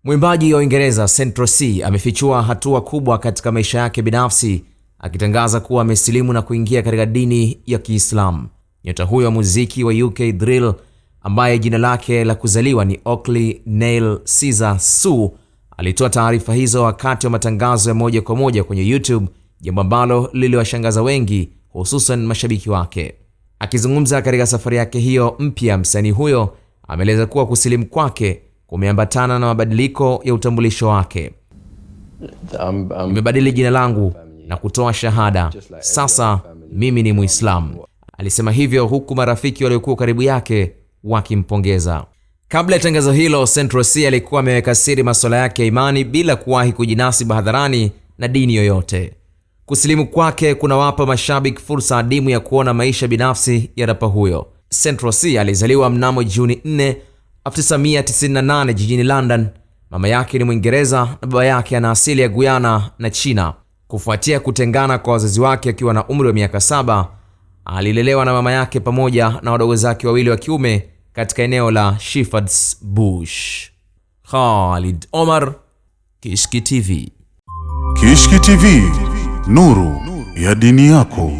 Mwimbaji wa Uingereza Central C amefichua hatua kubwa katika maisha yake binafsi, akitangaza kuwa amesilimu na kuingia katika dini ya Kiislamu. Nyota huyo wa muziki wa UK Drill, ambaye jina lake la kuzaliwa ni Oakley Neil Caesar Sue, alitoa taarifa hizo wakati wa matangazo ya moja kwa moja kwenye YouTube, jambo ambalo liliwashangaza wengi, hususan mashabiki wake. Akizungumza katika safari yake hiyo mpya, msanii huyo ameeleza kuwa kusilimu kwake kumeambatana na mabadiliko ya utambulisho wake. Nimebadili jina langu na kutoa shahada. Sasa mimi ni Muislamu. Alisema hivyo huku marafiki waliokuwa karibu yake wakimpongeza. Kabla ya tangazo hilo, Central C alikuwa ameweka siri masuala yake ya imani bila kuwahi kujinasibu hadharani na dini yoyote. Kusilimu kwake kunawapa mashabiki fursa adimu ya kuona maisha binafsi ya rapa huyo. Central C alizaliwa mnamo Juni 4, 1998 jijini London. Mama yake ni Mwingereza na baba yake ana asili ya Guyana na China. Kufuatia kutengana kwa wazazi wake akiwa na umri wa miaka 7, alilelewa na mama yake pamoja na wadogo zake wawili wa kiume katika eneo la Shepherd's Bush. Khalid Omar, Kishki TV. Kishki TV, nuru ya dini yako.